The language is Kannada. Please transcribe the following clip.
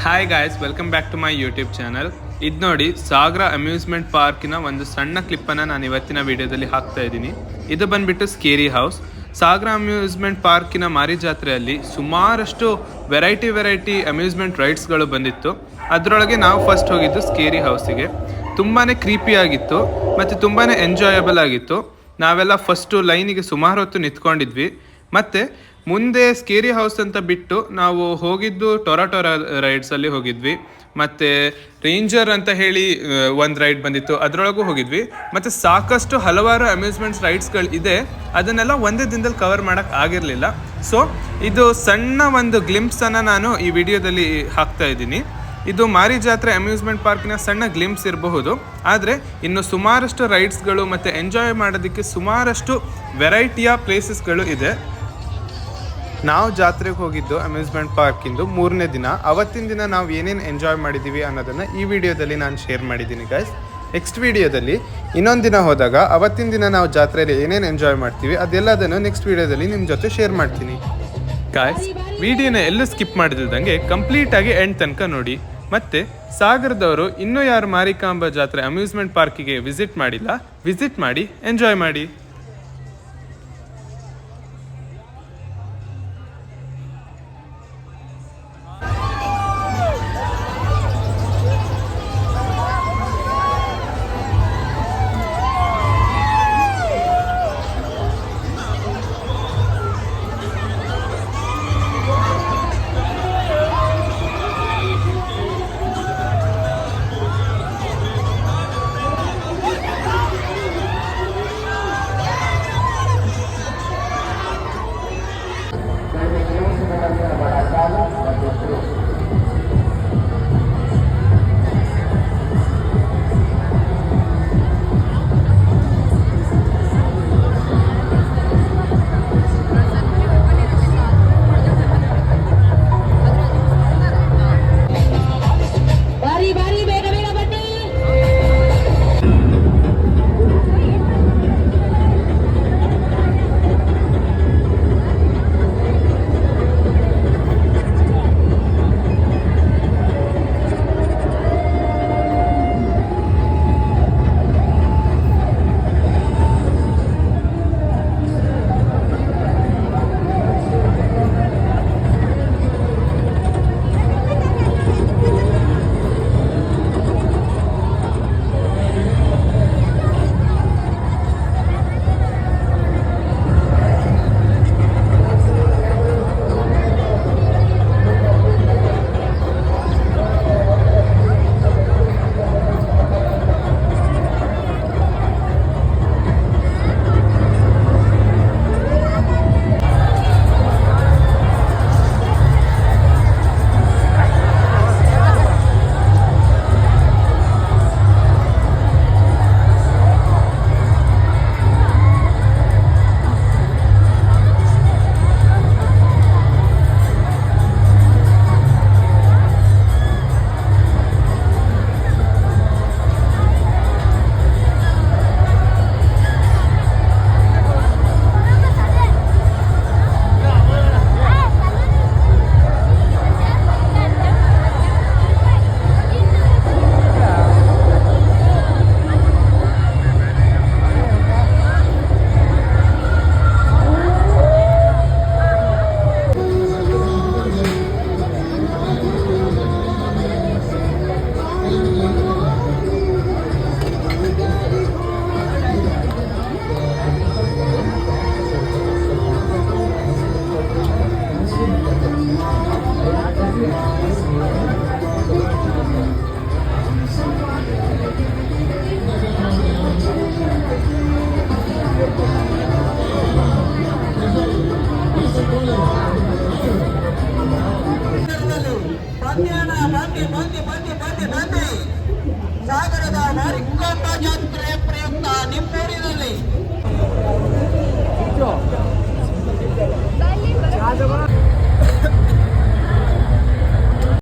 Hi guys, welcome back to my YouTube channel. ಇದು ನೋಡಿ, ಸಾಗರ ಅಮ್ಯೂಸ್ಮೆಂಟ್ ಪಾರ್ಕಿನ ಒಂದು ಸಣ್ಣ ಕ್ಲಿಪ್ಪನ್ನು ನಾನು ಇವತ್ತಿನ ವಿಡಿಯೋದಲ್ಲಿ ಹಾಕ್ತಾ ಇದ್ದೀನಿ. ಇದು ಬಂದ್ಬಿಟ್ಟು ಸ್ಕೇರಿ ಹೌಸ್. ಸಾಗರ ಅಮ್ಯೂಸ್ಮೆಂಟ್ ಪಾರ್ಕಿನ ಮಾರಿ ಜಾತ್ರೆಯಲ್ಲಿ ಸುಮಾರಷ್ಟು ವೆರೈಟಿ ಅಮ್ಯೂಸ್ಮೆಂಟ್ ರೈಡ್ಸ್ಗಳು ಬಂದಿತ್ತು. ಅದರೊಳಗೆ ನಾವು ಫಸ್ಟ್ ಹೋಗಿದ್ದು ಸ್ಕೇರಿ ಹೌಸಿಗೆ. ತುಂಬಾ ಕ್ರೀಪಿ ಆಗಿತ್ತು ಮತ್ತು ತುಂಬಾ ಎಂಜಾಯಬಲ್ ಆಗಿತ್ತು. ನಾವೆಲ್ಲ ಫಸ್ಟು ಲೈನಿಗೆ ಸುಮಾರು ಹೊತ್ತು ನಿಂತ್ಕೊಂಡಿದ್ವಿ. ಮತ್ತು ಮುಂದೆ ಸ್ಕೇರಿ ಹೌಸ್ ಅಂತ ಬಿಟ್ಟು ನಾವು ಹೋಗಿದ್ದು ಟೊರಾ ರೈಡ್ಸಲ್ಲಿ ಹೋಗಿದ್ವಿ. ಮತ್ತು ರೇಂಜರ್ ಅಂತ ಹೇಳಿ ಒಂದು ರೈಡ್ ಬಂದಿತ್ತು, ಅದರೊಳಗೂ ಹೋಗಿದ್ವಿ. ಮತ್ತು ಸಾಕಷ್ಟು ಹಲವಾರು ಅಮ್ಯೂಸ್ಮೆಂಟ್ಸ್ ರೈಡ್ಸ್ಗಳು ಇದೆ, ಅದನ್ನೆಲ್ಲ ಒಂದೇ ದಿನದಲ್ಲಿ ಕವರ್ ಮಾಡೋಕ್ಕೆ ಆಗಿರಲಿಲ್ಲ. ಸೊ ಇದು ಸಣ್ಣ ಒಂದು ಗ್ಲಿಂಪ್ಸನ್ನು ನಾನು ಈ ವಿಡಿಯೋದಲ್ಲಿ ಹಾಕ್ತಾ ಇದ್ದೀನಿ. ಇದು ಮಾರಿ ಜಾತ್ರೆ ಅಮ್ಯೂಸ್ಮೆಂಟ್ ಪಾರ್ಕಿನ ಸಣ್ಣ ಗ್ಲಿಂಪ್ಸ್ ಇರಬಹುದು, ಆದರೆ ಇನ್ನು ಸುಮಾರಷ್ಟು ರೈಡ್ಸ್ಗಳು ಮತ್ತು ಎಂಜಾಯ್ ಮಾಡೋದಕ್ಕೆ ಸುಮಾರಷ್ಟು ವೆರೈಟಿಯ ಪ್ಲೇಸಸ್ಗಳು ಇದೆ. ನಾವು ಜಾತ್ರೆಗೆ ಹೋಗಿದ್ದು ಅಮ್ಯೂಸ್ಮೆಂಟ್ ಪಾರ್ಕಿಂದು 3ನೇ ದಿನ. ಅವತ್ತಿನ ದಿನ ನಾವು ಏನೇನು ಎಂಜಾಯ್ ಮಾಡಿದ್ದೀವಿ ಅನ್ನೋದನ್ನು ಈ ವಿಡಿಯೋದಲ್ಲಿ ನಾನು ಶೇರ್ ಮಾಡಿದ್ದೀನಿ ಗೈಸ್. ನೆಕ್ಸ್ಟ್ ವಿಡಿಯೋದಲ್ಲಿ ಇನ್ನೊಂದು ದಿನ ಹೋದಾಗ ಅವತ್ತಿನ ದಿನ ನಾವು ಜಾತ್ರೆಯಲ್ಲಿ ಏನೇನು ಎಂಜಾಯ್ ಮಾಡ್ತೀವಿ ಅದೆಲ್ಲದನ್ನು ನೆಕ್ಸ್ಟ್ ವಿಡಿಯೋದಲ್ಲಿ ನಿಮ್ಮ ಜೊತೆ ಶೇರ್ ಮಾಡ್ತೀನಿ ಗಾಯ್ಸ್. ವಿಡಿಯೋನ ಎಲ್ಲೂ ಸ್ಕಿಪ್ ಮಾಡಿಲ್ದಂಗೆ ಕಂಪ್ಲೀಟಾಗಿ ಎಂಡ್ ತನಕ ನೋಡಿ. ಮತ್ತು ಸಾಗರದವರು ಇನ್ನೂ ಯಾರು ಮಾರಿಕಾಂಬಾ ಜಾತ್ರೆ ಅಮ್ಯೂಸ್ಮೆಂಟ್ ಪಾರ್ಕಿಗೆ ವಿಸಿಟ್ ಮಾಡಿಲ್ಲ, ವಿಸಿಟ್ ಮಾಡಿ ಎಂಜಾಯ್ ಮಾಡಿ. ಸಾಗರದ ಮಾರಿಕಾಂಬಾ ಜಾತ್ರೆಯ ಪ್ರಯುಕ್ತ ನಿಮ್ಮೂರಿನಲ್ಲಿ